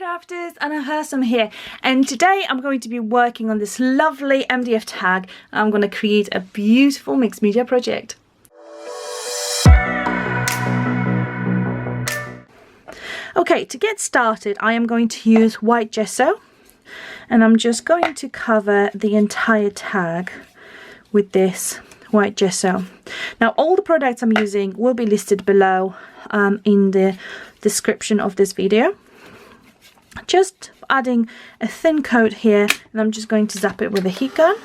crafters, Anna Hersom here, and today I'm going to be working on this lovely MDF tag. I'm going to create a beautiful mixed media project. Okay, to get started I am going to use white gesso, and I'm just going to cover the entire tag with this white gesso. Now all the products I'm using will be listed below in the description of this video. Just adding a thin coat here, and I'm just going to zap it with a heat gun.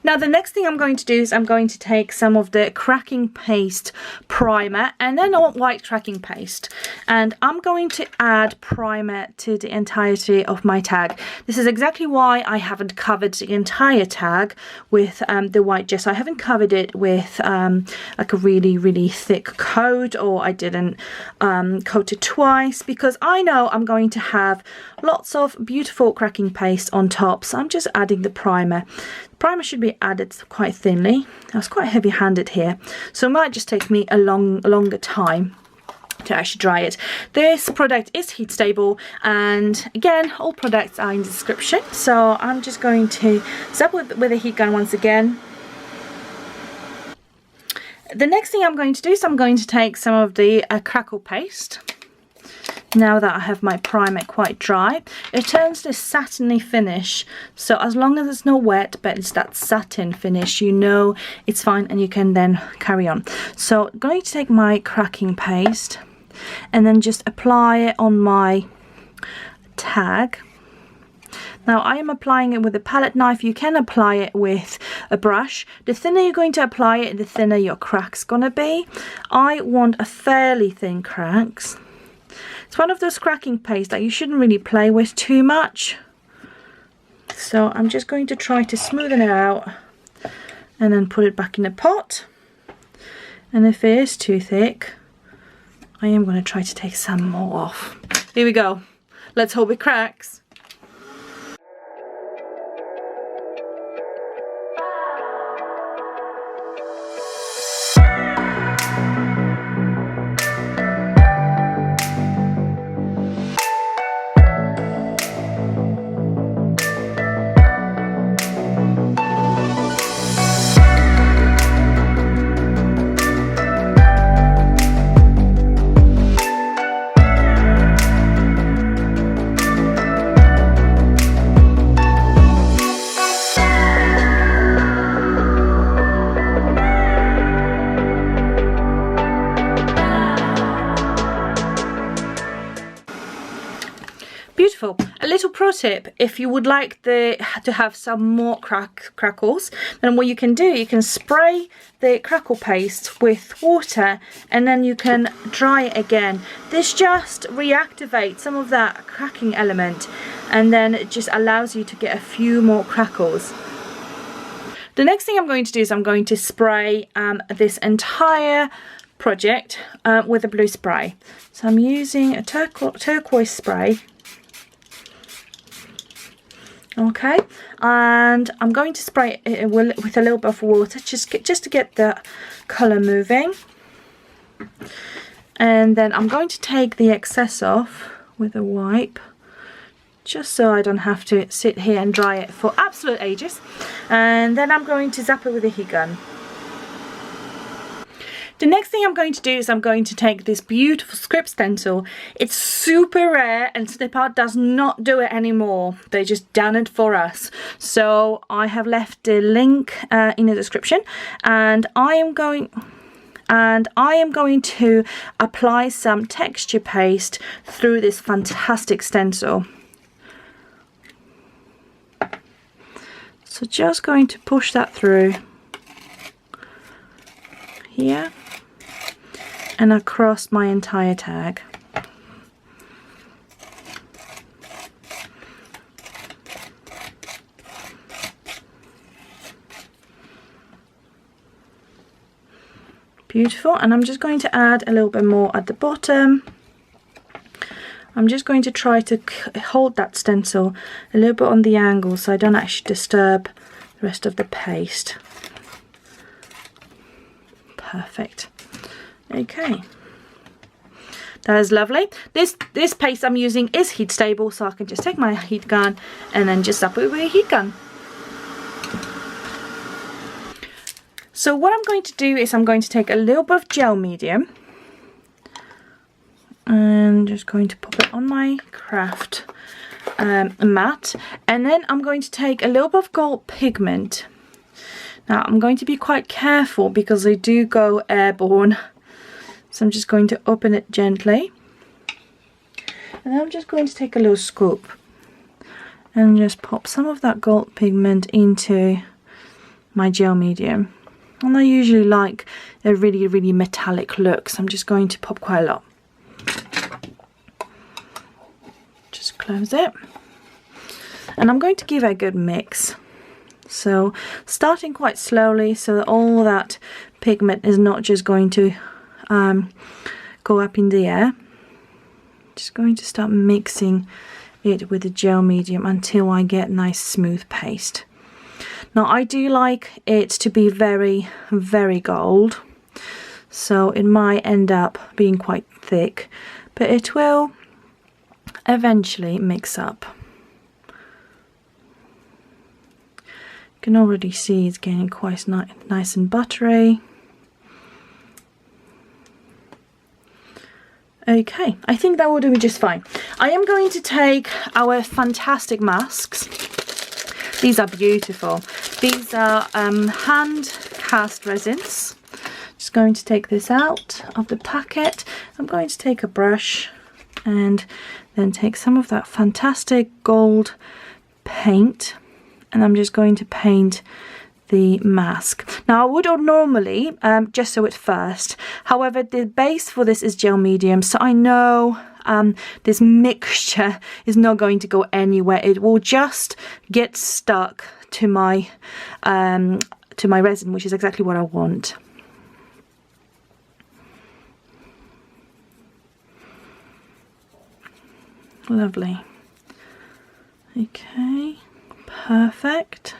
Now the next thing I'm going to do is I'm going to take some of the cracking paste primer and then white cracking paste, and I'm going to add primer to the entirety of my tag. This is exactly why I haven't covered the entire tag with the white gesso. I haven't covered it with like a really thick coat, or I didn't coat it twice, because I know I'm going to have lots of beautiful cracking paste on top, so I'm just adding the primer. Primer should be added quite thinly. I was quite heavy-handed here, so it might just take me a longer time to actually dry it. This product is heat stable, and again all products are in the description, so I'm just going to zap with a heat gun once again. The next thing I'm going to do is I'm going to take some of the crackle paste. Now that I have my primer quite dry, it turns this satiny finish, so as long as it's not wet but it's that satin finish, you know it's fine and you can then carry on. So I'm going to take my cracking paste and then just apply it on my tag. Now I am applying it with a palette knife. You can apply it with a brush. The thinner you're going to apply it, the thinner your crack's gonna be. I want a fairly thin cracks. It's one of those cracking paste that you shouldn't really play with too much. So I'm just going to try to smoothen it out and then put it back in the pot. And if it is too thick, I am going to try to take some more off. Here we go. Let's hope it cracks. Beautiful. A little pro tip: if you would like to have some more crackles, then what you can do, you can spray the crackle paste with water and then you can dry it again. This just reactivates some of that cracking element, and then it just allows you to get a few more crackles. The next thing I'm going to do is I'm going to spray this entire project with a blue spray. So I'm using a turquoise spray. Okay, and I'm going to spray it with a little bit of water just to get the colour moving, and then I'm going to take the excess off with a wipe, just so I don't have to sit here and dry it for absolute ages, and then I'm going to zap it with a heat gun. The next thing I'm going to do is I'm going to take this beautiful script stencil. It's super rare and Snip Art does not do it anymore. They just done it for us. So I have left the link in the description, and I am going to apply some texture paste through this fantastic stencil. So just going to push that through here and across my entire tag. Beautiful, and I'm just going to add a little bit more at the bottom. I'm just going to try to hold that stencil a little bit on the angle so I don't actually disturb the rest of the paste. Perfect. Okay. That is lovely. This paste I'm using is heat stable, so I can just take my heat gun and then just zap it with a heat gun. So what I'm going to do is I'm going to take a little bit of gel medium and just going to pop it on my craft mat, and then I'm going to take a little bit of gold pigment. Now I'm going to be quite careful because they do go airborne, so I'm just going to open it gently, and then I'm just going to take a little scoop and just pop some of that gold pigment into my gel medium. And I usually like a really metallic look, so I'm just going to pop quite a lot. Just close it, and I'm going to give it a good mix. So starting quite slowly so that all that pigment is not just going to go up in the air. Just going to start mixing it with the gel medium until I get nice smooth paste. Now I do like it to be very gold, so it might end up being quite thick, but it will eventually mix up. You can already see it's getting quite nice and buttery. Okay, I think that will do just fine. I am going to take our fantastic masks. These are beautiful. These are hand cast resins. Just going to take this out of the packet. I'm going to take a brush and then take some of that fantastic gold paint, and I'm just going to paint the mask. Now I would normally just sew it first, however the base for this is gel medium, so I know this mixture is not going to go anywhere. It will just get stuck to my resin, which is exactly what I want. Lovely. Okay, perfect.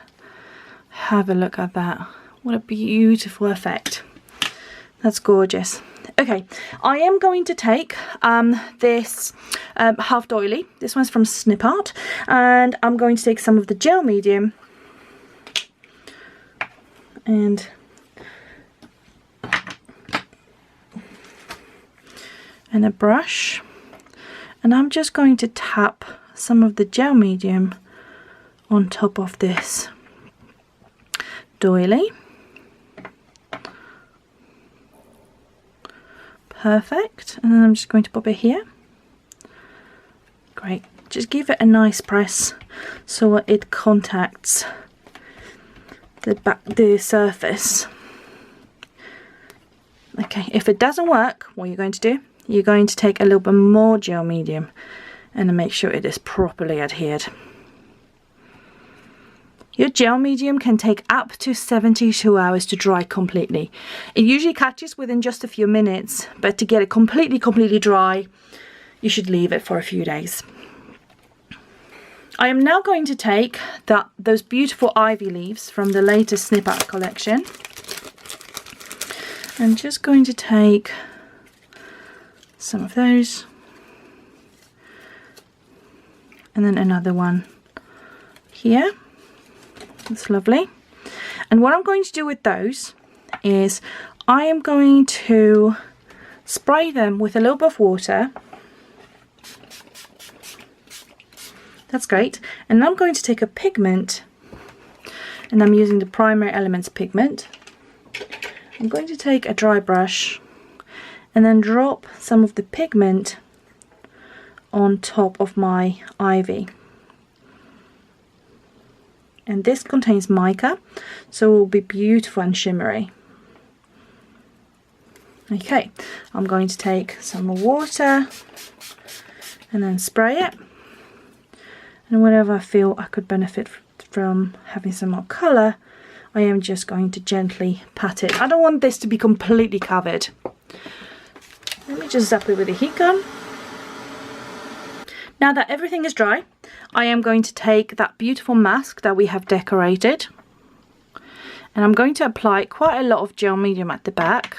Have a look at that. What a beautiful effect. That's gorgeous. Okay, I am going to take this half doily. This one's from Snip Art, and I'm going to take some of the gel medium and a brush, and I'm just going to tap some of the gel medium on top of this doily. Perfect, and then I'm just going to pop it here. Great, just give it a nice press so it contacts the surface. Okay, if it doesn't work, what you're going to do, you're going to take a little bit more gel medium and make sure it is properly adhered. Your gel medium can take up to 72 hours to dry completely. It usually catches within just a few minutes, but to get it completely dry, you should leave it for a few days. I am now going to take those beautiful ivy leaves from the latest Snip Art collection. I'm just going to take some of those, and then another one here. That's lovely. And what I'm going to do with those is I am going to spray them with a little bit of water. That's great. And I'm going to take a pigment, and I'm using the Primary Elements pigment. I'm going to take a dry brush and then drop some of the pigment on top of my ivy. And this contains mica, so it will be beautiful and shimmery. Okay, I'm going to take some more water and then spray it. And whenever I feel I could benefit from having some more colour, I am just going to gently pat it. I don't want this to be completely covered. Let me just zap it with a heat gun. Now that everything is dry, I am going to take that beautiful mask that we have decorated, and I'm going to apply quite a lot of gel medium at the back.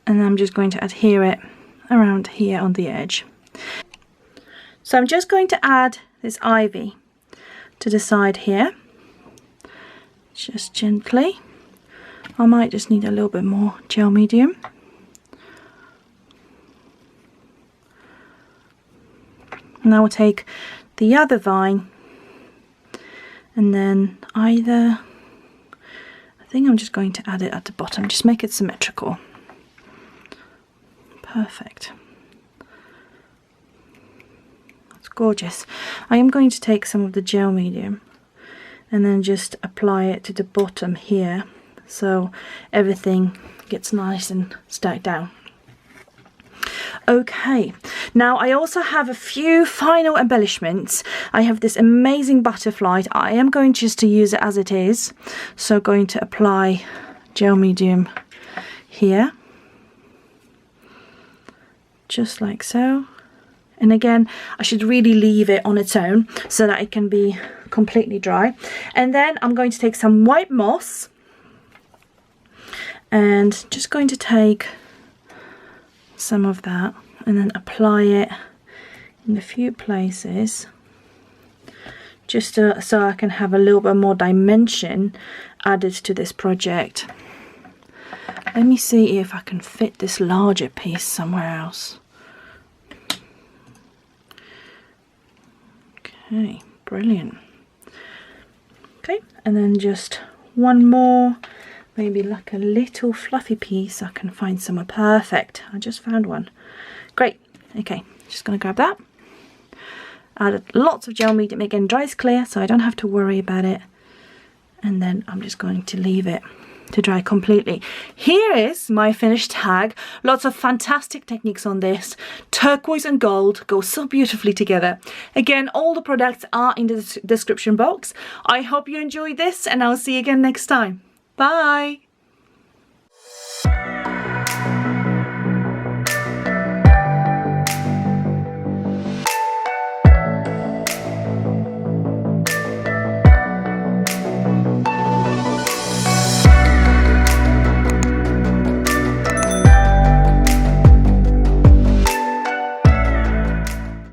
and I'm just going to adhere it around here on the edge. So I'm just going to add this ivy to the side here, just gently. I might just need a little bit more gel medium. Now we'll take the other vine and then I think I'm just going to add it at the bottom, just make it symmetrical. Perfect. That's gorgeous. I am going to take some of the gel medium and then just apply it to the bottom here so everything gets nice and stacked down. Okay, now I also have a few final embellishments. I have this amazing butterfly. I am going just to use it as it is, so going to apply gel medium here, just like so. And again, I should really leave it on its own so that it can be completely dry. And then I'm going to take some white moss and just going to take some of that and then apply it in a few places, just so I can have a little bit more dimension added to this project. Let me see if I can fit this larger piece somewhere else. Okay, brilliant. Okay, and then just one more, maybe like a little fluffy piece. I can find somewhere. Perfect. I just found one. Great. Okay, just gonna grab that. Added lots of gel medium. Again, dries clear, so I don't have to worry about it. And then I'm just going to leave it to dry completely. Here is my finished tag. Lots of fantastic techniques on this. Turquoise and gold go so beautifully together. Again, all the products are in the description box. I hope you enjoyed this and I'll see you again next time. Bye!